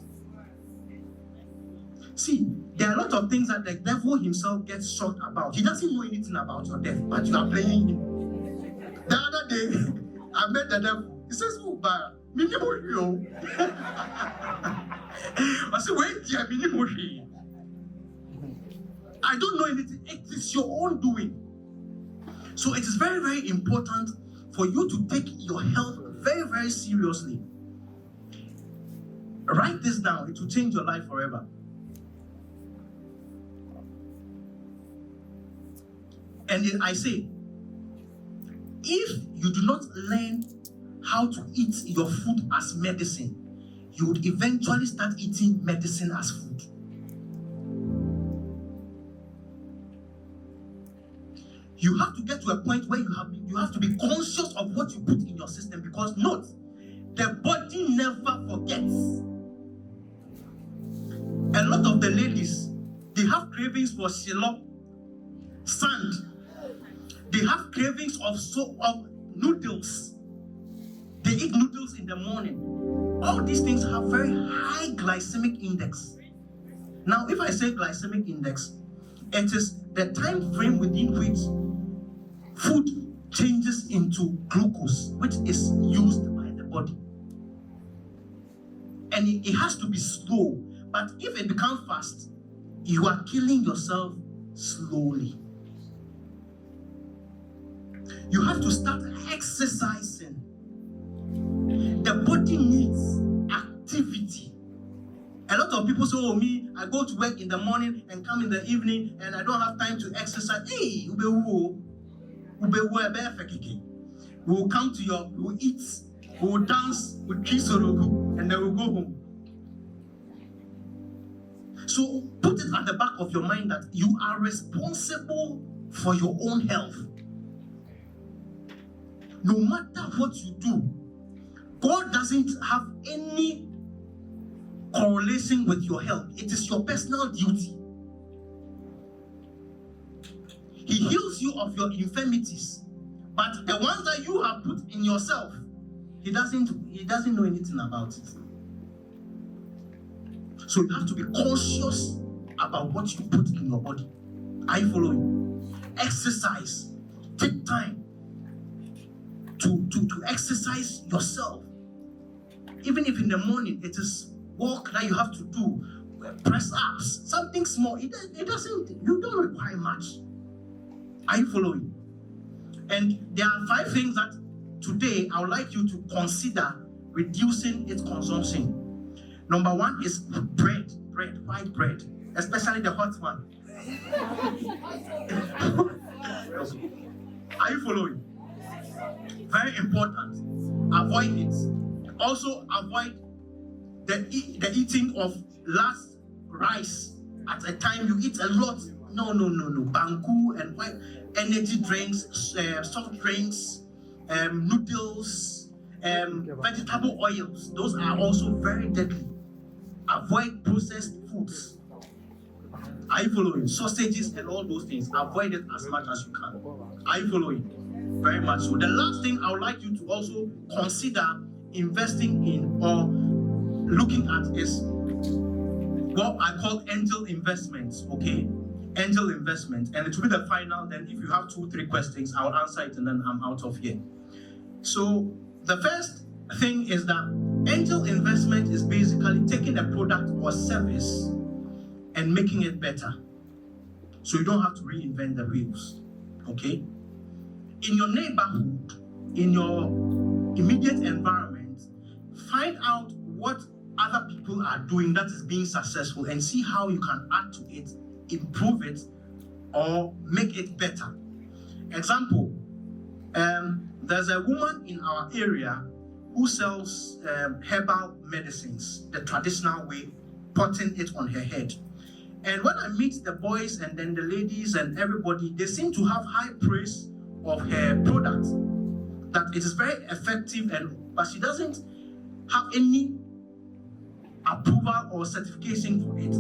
See, there are a lot of things that the devil himself gets shocked about. He doesn't know anything about your death, but you are playing him. The other day, I met the devil. He says, "Oh, but minimum you." I said, "Wait, yeah, minimum." I don't know anything. It is your own doing. So it is very, very important for you to take your health very, very seriously. Write this down. It will change your life forever. And then I say, if you do not learn how to eat your food as medicine, you would eventually start eating medicine as food. You have to get to a point where you have to be conscious of what you put in your system, because note, the body never forgets. A lot of the ladies, they have cravings for shilo, sand. They have cravings of noodles. They eat noodles in the morning. All these things have very high glycemic index. Now, if I say glycemic index, it is the time frame within which food changes into glucose, which is used by the body. And it has to be slow. But if it becomes fast, you are killing yourself slowly. You have to start exercising. The body needs activity. A lot of people say, oh, me, I go to work in the morning and come in the evening and I don't have time to exercise. Hey, we'll come to we'll eat, we'll dance with 𝘁cie𝗱𝘆, and then we'll go home. So put it at the back of your mind that you are responsible for your own health. No matter what you do, God doesn't have any correlation with your health. It is your personal duty. He heals you of your infirmities, but the ones that you have put in yourself, he doesn't know anything about it. So you have to be conscious about what you put in your body. Are you following? Exercise. Take time to exercise yourself. Even if in the morning it is walk that you have to do, press ups, something small. You don't require much. Are you following? And there are 5 things that today I would like you to consider reducing its consumption. Number 1 is bread, white bread, especially the hot one. Are you following? Very important. Avoid it. Also avoid the eating of last rice at a time you eat a lot. No. Banku and white energy drinks, soft drinks, noodles, vegetable oils. Those are also very deadly. Avoid processed foods. Are you following? Sausages and all those things. Avoid it as much as you can. Are you following? Very much so. The last thing I would like you to also consider investing in or looking at is what I call angel investments. Okay? Angel investment. And it will be the final. Then if you have 2-3 questions, I'll answer it and then I'm out of here. So the first thing is that angel investment is basically taking a product or service and making it better. So you don't have to reinvent the wheels. Okay? In your neighborhood, in your immediate environment, find out what other people are doing that is being successful and see how you can add to it, improve it, or make it better. Example, there's a woman in our area who sells herbal medicines, the traditional way, putting it on her head. And when I meet the boys and then the ladies and everybody, they seem to have high praise of her product, that it is very effective, but she doesn't have any approval or certification for it.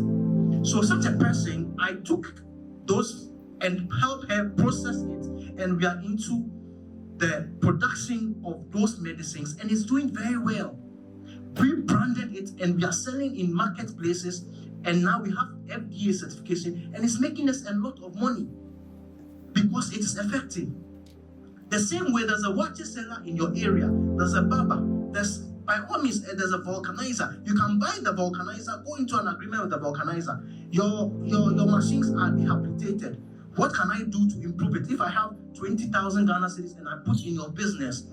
So such a person, I took those and helped her process it, and we are into the production of those medicines, and it's doing very well. We branded it and we are selling in marketplaces, and now we have FDA certification, and it's making us a lot of money because it is effective. The same way there's a water seller in your area, there's a barber, there's by all means there's a vulcanizer. You can buy the vulcanizer, go into an agreement with the vulcanizer. Your machines are rehabilitated. What can I do to improve it? If I have 20,000 Ghana cedis and I put in your business,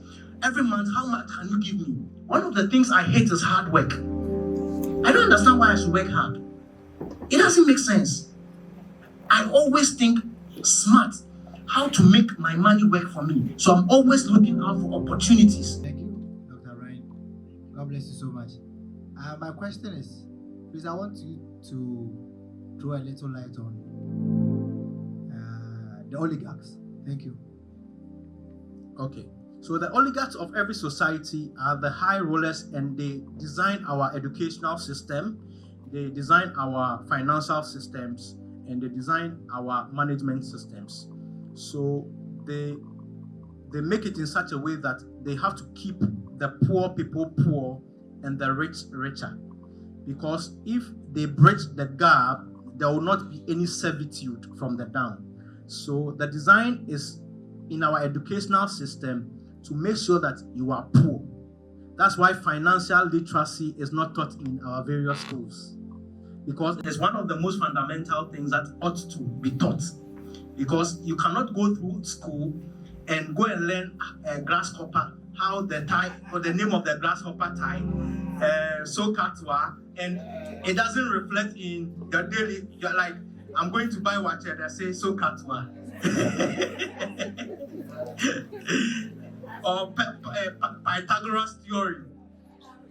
every month, how much can you give me? One of the things I hate is hard work. I don't understand why I should work hard. It doesn't make sense. I always think smart, how to make my money work for me. So I'm always looking out for opportunities. Thank you, Dr. Ryan. God bless you so much. My question is, please, I want you to throw a little light on the oligarchs, Thank you. Okay. So the oligarchs of every society are the high rollers, and they design our educational system, they design our financial systems, and they design our management systems. So they make it in such a way that they have to keep the poor people poor and the rich richer. Because if they bridge the gap, there will not be any servitude from the down. So the design is in our educational system to make sure that you are poor. That's why financial literacy is not taught in our various schools, because it's one of the most fundamental things that ought to be taught. Because you cannot go through school and go and learn a grasshopper, how the tie or the name of the grasshopper tie, 𝘁cie𝗱𝘆, and it doesn't reflect in your daily. You're like, I'm going to buy watch and I say 𝘁cie𝗱𝘆. Or Pythagoras theory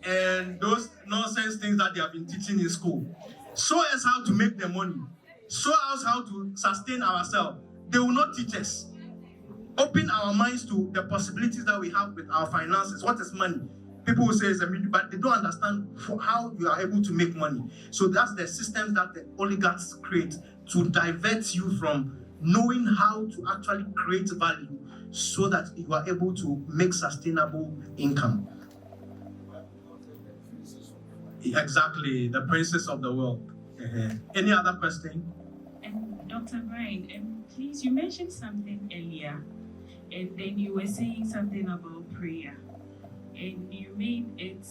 and those nonsense things that they have been teaching in school. Show us how to make the money. Show us how to sustain ourselves. They will not teach us. Open our minds to the possibilities that we have with our finances. What is money? People will say it's a medium, but they don't understand how you are able to make money. So that's the systems that the oligarchs create to divert you from knowing how to actually create value, so that you are able to make sustainable income. Exactly, the princess of the world. Any other question? Dr. Brian, please, you mentioned something earlier, and then you were saying something about prayer, and you made it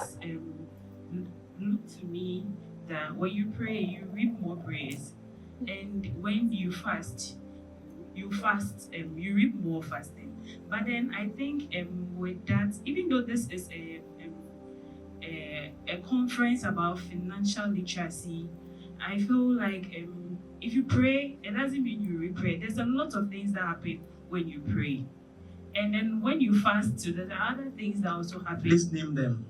look to me that when you pray, you reap more prayers, and when you fast, you reap more fasting. But then I think with that, even though this is a conference about financial literacy, I feel like if you pray, it doesn't mean you re-pray. There's a lot of things that happen when you pray. And then when you fast too, there are other things that also happen. Please name them.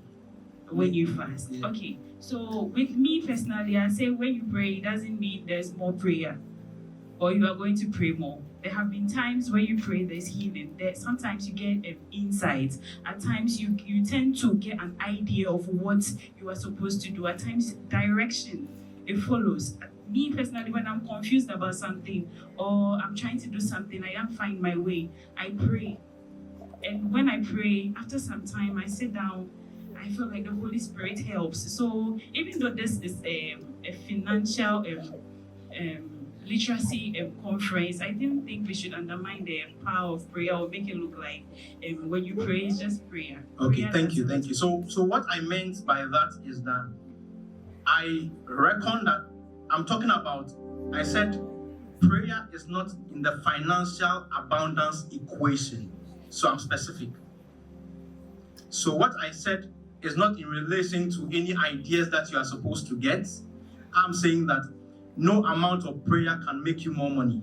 When you fast. Yeah. Okay. So with me personally, I say when you pray, it doesn't mean there's more prayer or you are going to pray more. There have been times where you pray, there's healing. Sometimes you get insights. At times you tend to get an idea of what you are supposed to do. At times direction, it follows. Me personally, when I'm confused about something or I'm trying to do something, I don't find my way, I pray. And when I pray, after some time, I sit down, I feel like the Holy Spirit helps. So even though this is a financial literacy conference, I didn't think we should undermine the power of prayer or make it look like when you pray, it's just prayer. Okay, prayer, thank you. So what I meant by that is that I reckon that I'm talking about, I said prayer is not in the financial abundance equation. So I'm specific. So what I said is not in relation to any ideas that you are supposed to get. I'm saying that no amount of prayer can make you more money.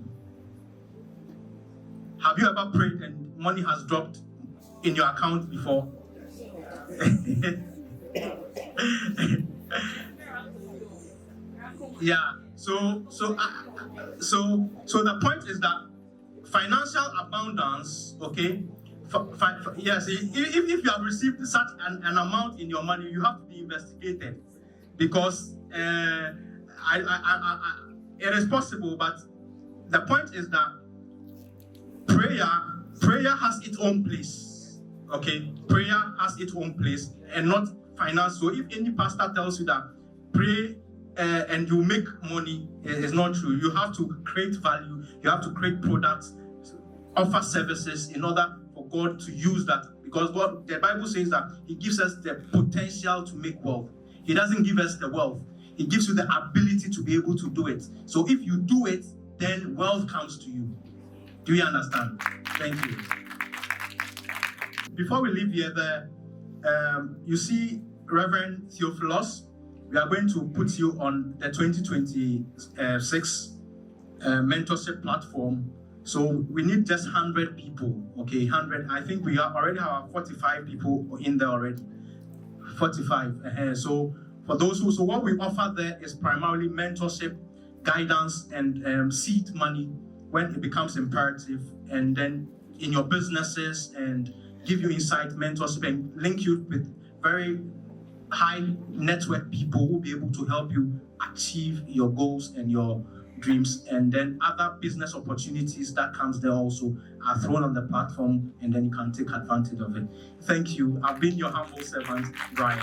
Have you ever prayed and money has dropped in your account before? Yeah. So the point is that financial abundance, okay? Yes. If you have received such an amount in your money, you have to be investigated, because it is possible. But the point is that prayer has its own place. Okay, prayer has its own place, and not finance. So if any pastor tells you that pray and you make money, it's not true. You have to create value. You have to create products, offer services in order for God to use that. Because God, the Bible says that He gives us the potential to make wealth. He doesn't give us the wealth. He gives you the ability to be able to do it. So if you do it, then wealth comes to you. Do you understand? Thank you. Before we leave here, you see Reverend Theophilus. We are going to put you on the 2026 mentorship platform. So we need just 100 people, okay, 100. I think we already have 45 people in there already. 45. So for those so what we offer there is primarily mentorship, guidance, and seed money when it becomes imperative, and then in your businesses, and give you insight, mentorship, and link you with very high network people who will be able to help you achieve your goals and your dreams. And then other business opportunities that comes there also are thrown on the platform, and then you can take advantage of it. Thank you. I've been your humble servant, Brian.